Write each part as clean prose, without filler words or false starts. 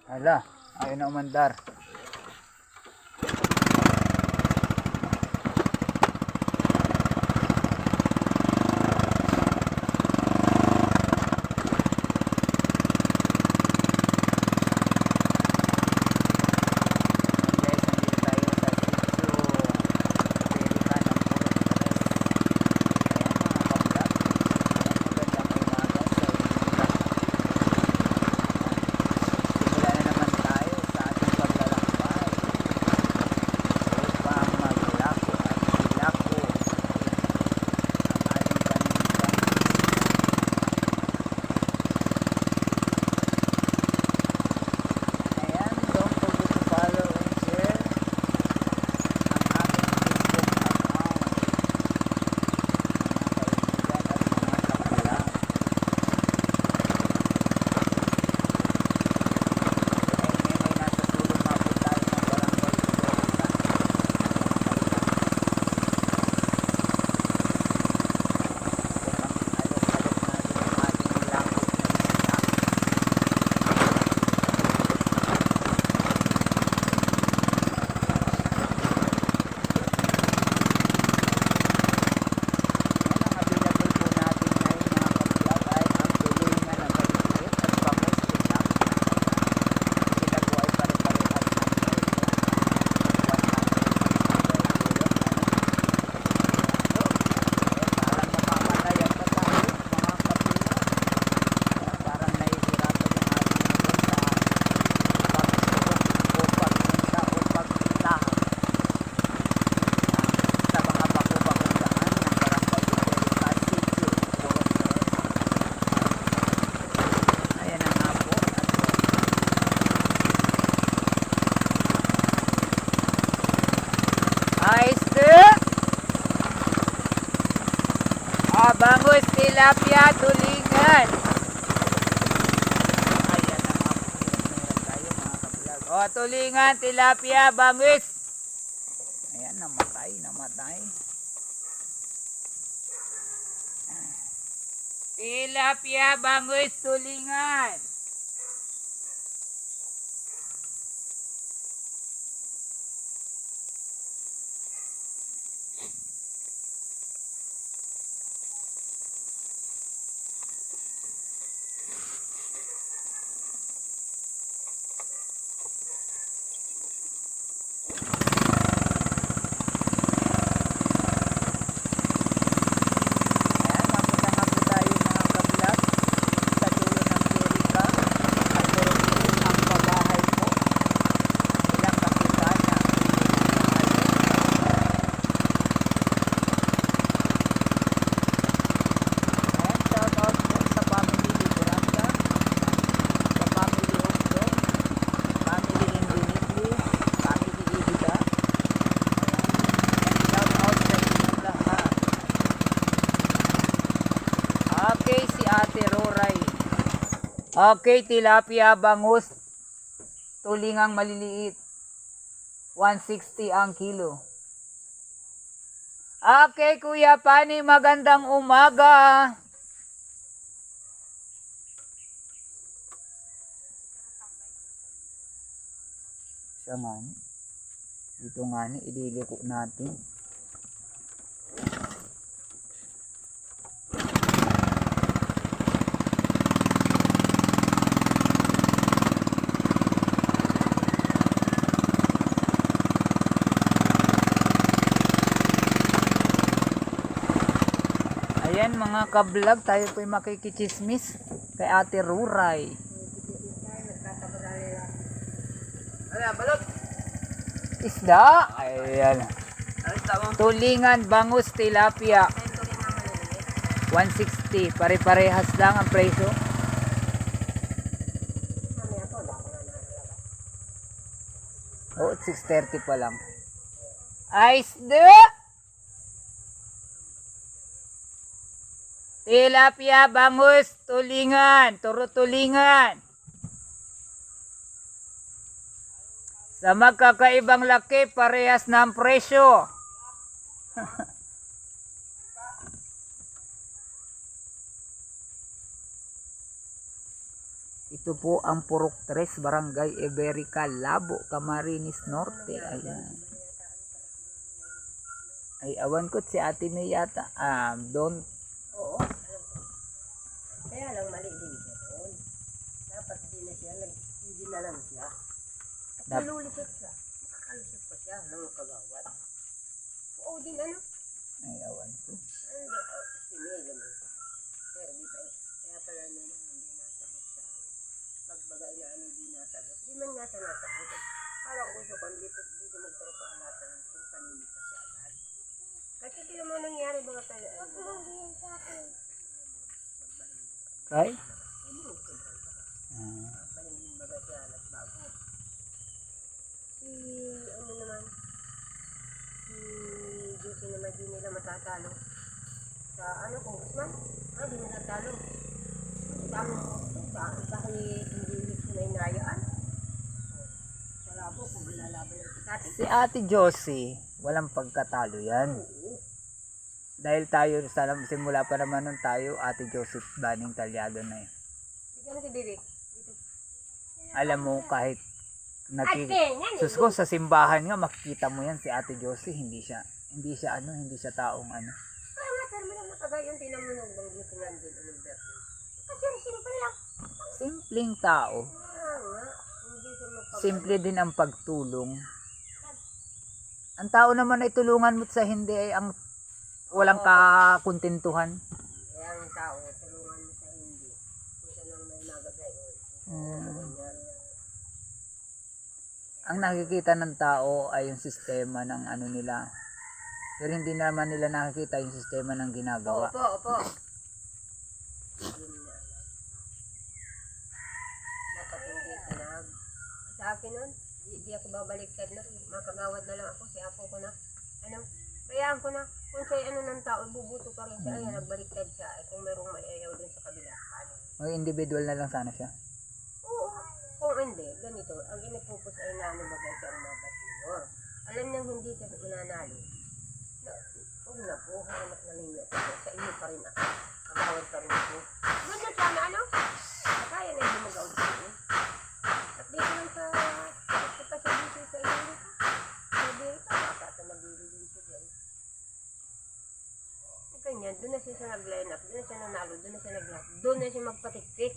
Hala, ayaw na umandar. Bangus, tilapia, tulingan. Ayan na nga. Meron tayo mga kablog. O, tulingan, tilapia, bangus. Ayan, namatay. Tilapia, bangus, tulingan. Okay, si Ate Roray. Okay, tilapia, bangus, tulingang maliliit. 160 ang kilo. Okay, Kuya Pani, magandang umaga. Siya nga ni. Dito nga ni, ililiko natin. Ayan mga kablog, tayo po'y makikichismis kay Ate Ruray. Isda. Ayan. Tulingan, bangus, tilapia. 160. Pare-parehas lang ang presyo. Oh, 630 pa lang. Isda. Tilapia, bangus, tulingan, tulingan. Sa magkakaibang laki, parehas ng presyo. Ito po ang Purok 3, Barangay Iberica, Labo, Camarines Norte. Ayan. Ay, awan ko si Ate May yata. Don't. Oo. Kaya lang mali din siya doon. Dapat din na siya, hindi na lang siya. At nalulisot siya. Makakalusot pa siya ng kagawad. Oo din ano? Ay, awan ko. Si May lumit. Pero di pa eh. Kaya pala naman hindi nasagot sa pagbagay na hindi nasagot. Di man nga siya nasagot. Parang gusto ko dito magkaroon natin kung kanino pa siya agad. Kasi di naman nangyari mga tayo. Kay? Maling baga siya nagbago. Si ano naman, si Jose naman di nila matatalo. Sa ano kung Guzman, di matatalo. Kahit hindi sila inayaan. Wala po kung lalaban ng Tati. Si Ate Josie, walang pagkatalo yan. Dahil tayo, simula pa naman nun tayo, Ate Joseph Baning Talyado na yun. Hindi ka na si Derek. Dito. Alam mo, kahit Ate, sus ko, sa simbahan nga, makikita mo yan si Ate Josie, hindi siya taong ano. Kaya nga, pero lang nakagayon, tinan mo nung bang gusto nga din anong birthday. Kasi simple lang. Simpleng tao. Kaya nga, hindi siya mapag... Simple din ang pagtulong. Ang tao naman ay tulungan mo sa hindi ay ang walang kakuntentuhan. Kaya ang tao, tulungan mo sa hindi. Kung saan lang may nagagayon. Ang nakikita ng tao ay yung sistema ng ano nila. Pero hindi naman nila nakikita yung sistema ng ginagawa. Opo. Dapat hindi sinag. Sa akin nun, di ako babaliktad na. Makagawad na lang ako. Si Apo ko na. Bayaan ko na. Kung sa'yo ano ng tao, bubuto ka rin siya. Ayan, nagbaliktad siya. Kung merong maiayaw dun sa kabila. Ano? May individual na lang sana siya. Oo. Kung hindi, ganito. Ang inipupos ay nanumagay siya ang mga batiyor. Alam niyang hindi siya mananalo. Huwag na po. Hanap na ninyo. Sa inyo pa rin ako. Kagawad pa rin ako. Ganyan sana ano? Kaya na yung lumagaw sa inyo. At dito lang sa dito sa inyo. Sabi ka, baka magdiri din siya dyan. Ganyan, doon na siya nag-line up, doon na siya nanalo, doon na siya nag-lahat, doon na siya magpatiktik.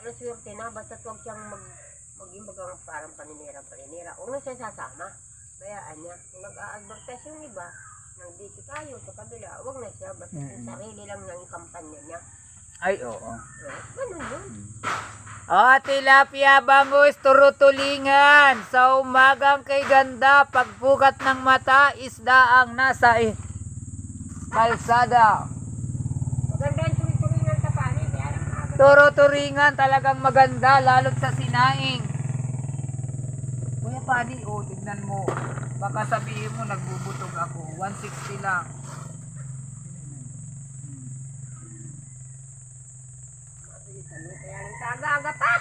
Ano swerte na, basta huwag siyang mag-imbagang parang paninira. Huwag na siya sasama. Bayaan niya. Kung nag-a-advertise yung iba, nang dito tayo sa kabila, huwag na siya, basta yung sarili lang ng kampanya niya. Ay, oo. Ganun yun. Tilapia, bangus, turutulingan. Sa umagang kay ganda, pagbugat ng mata, isda ang nasa kalsada. Maganda ang tuloy-tuloy ng tapani. Turuturingan talagang maganda, lalo't sa sinaing. Kuya Pani, tignan mo. Baka sabihin mo, nagbubutog ako. 160 lang. Kaya lang sa aga-aga pa.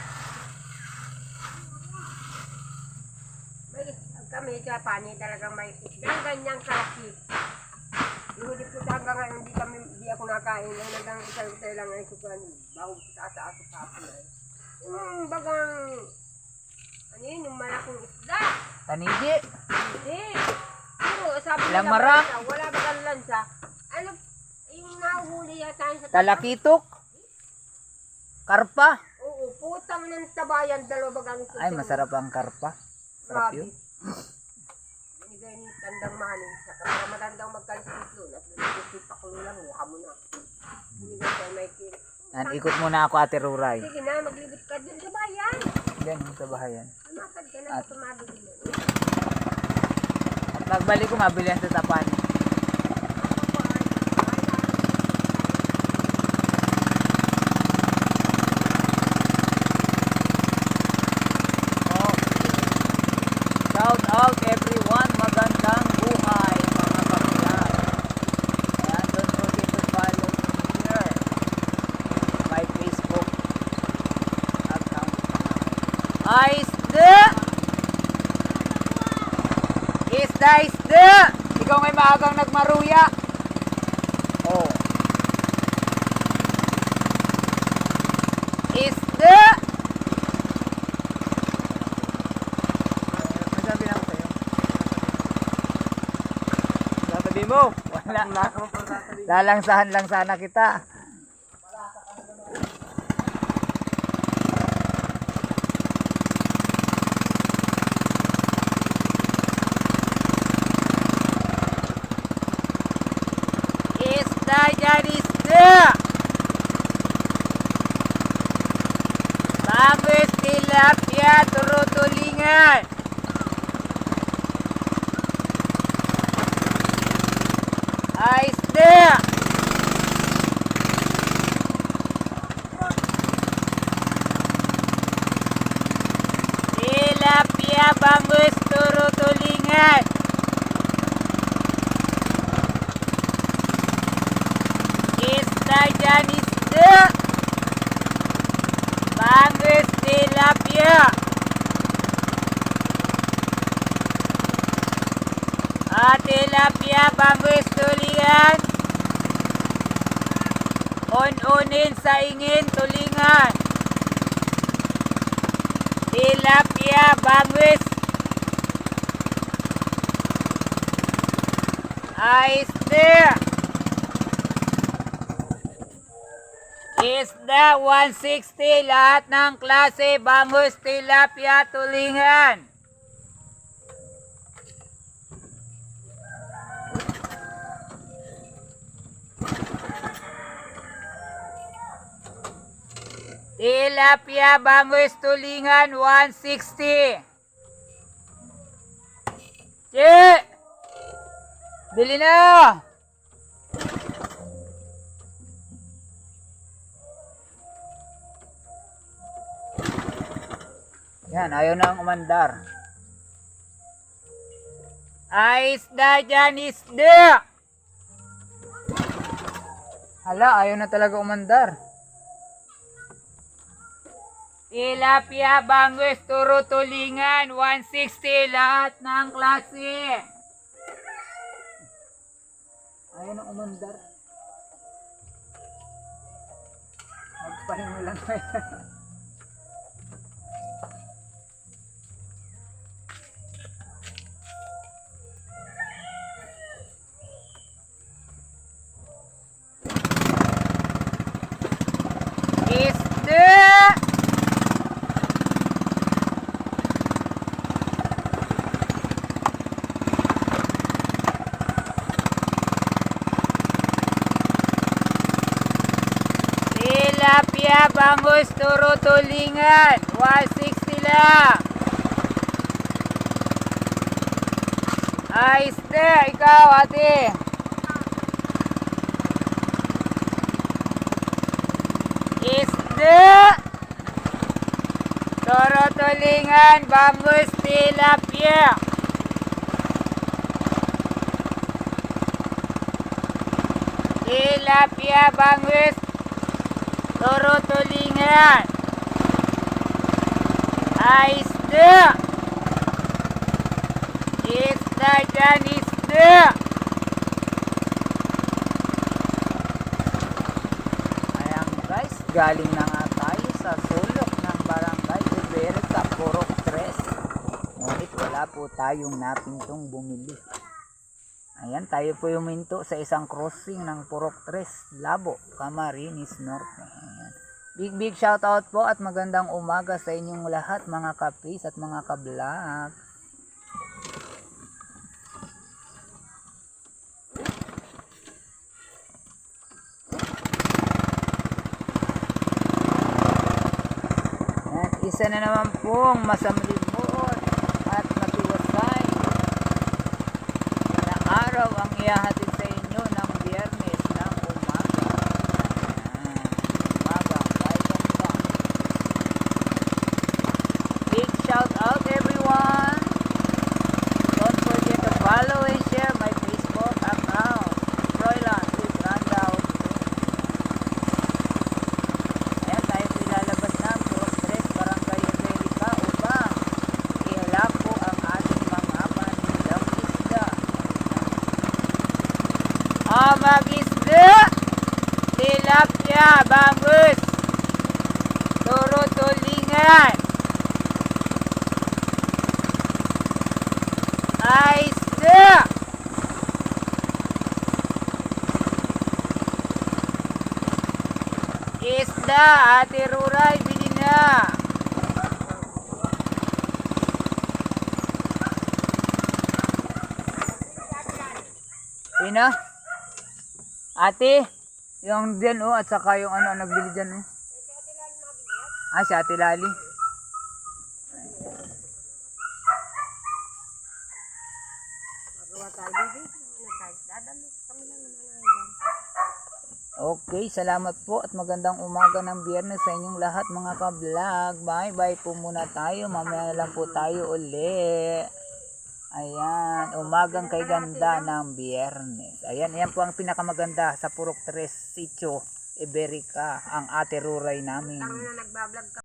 Kami sa pani talagang may isang ganyang kalaki. Ihulip ko sa hanggang ngayon, hindi ako nakain. Yung nagang isang lang ay sukan. Bago sa aso kapon ay. Yung bagang, ano yun, yung malaking isda. Tanigi. Hindi. Pero sabi nila, Lamarak. wala bagang lansa. Ano, yung nahuhuli yata sa Talakitok. Karpa. Oo, putang ng tabayan, dalawa bagang isda. Ay, masarap ang karpa. Sarap yun. Binigay ni Tandang Maning sa kapag matandang magkalisit yun at nagsisit pa kulo lang, mukha mo na. Binigay sa may kiri. Ikot muna ako, Ate Ruray. Sige na, maglibit ka dun sa bayan. Diyan, sa bahayan. Lumakad ka na sa tumabili mo. At pagbalik ko, mabili yan sa Tapani. Shout out everyone, magandang buhay mga kapilan. And don't forget to follow me here, my Facebook account. Isda! Isda! Ikaw ngay maagang nagmaruya. Oh. Isda! Masabi na ako sa'yo. Sabi mo, wala. Lalangsahan lang sana kita. Isda dyan, isda! Bangus, tilapia, turutulingan. Isda! Tilapia, bangus, turutulingan. Isda dyan, isda! Bangus, tilapia. Tilapia, bangus, tulingan. Un-unin sa ingin, tulingan. Tilapia, bangus. Isda. Isda 160, lahat ng klase, bangus, tilapia, tulingan. Tilapia, bangus, tulingan, 160. Che! Bili na! Yan, ayaw na ang umandar. Isda dyan, isda! Hala, ayaw na talaga umandar. Tilapia, bangus, turutulingan, 160, lahat ng klase. Ayaw na umandar. Magpahinga lang kayo. Isda! Tilapia, bangus, turutulingan, 160 lang. Isda, ikaw ate. Isda, turutulingan, bangus, tilapia. Tilapia, bangus, turutulingan. Isda. Isda dyan, isda. Ayan guys, galing na nga tayo sa sulok ng barangay Iberica, Purok 3. Ngunit wala po tayong napintong bumili. Ayan, tayo po huminto sa isang crossing ng Purok 3, Labo, Camarines Norte. Ayan. Big shout out po at magandang umaga sa inyong lahat mga kapis at mga kablog. Ayan, isa na naman pong masamlibot at matiwasay na araw ang ihahatid sa inyo ng Biyernes ng umaga. Ayan, umaga, kahit ganda. Big shout out everyone. Don't forget to follow and share my Facebook account, Froilan with Randall. Ayan, tayo po ilalabas ng Purok 3, Barangay Iberica upang ihalap po ang ating mga panindang Mag-isda, tilapia, bangus, turo tulingan, isda, isda, Ate Ruray, bili na. Sino? Ate, yung dyan at saka yung nagbili dyan si Ate Lali. Magawa tayo dito. Dadalo kami lang naman ngayon. Okay, salamat po at magandang umaga ng Biyernes sa inyong lahat mga ka-vlog. Bye-bye po muna tayo. Mamaya na lang po tayo uli. Ayan, umagang kay ganda ng Biyernes. Ayan, ayan po ang pinakamaganda sa Purok 3 Sitio, Iberica, ang Ate Ruray namin. Tangina nagbablog ka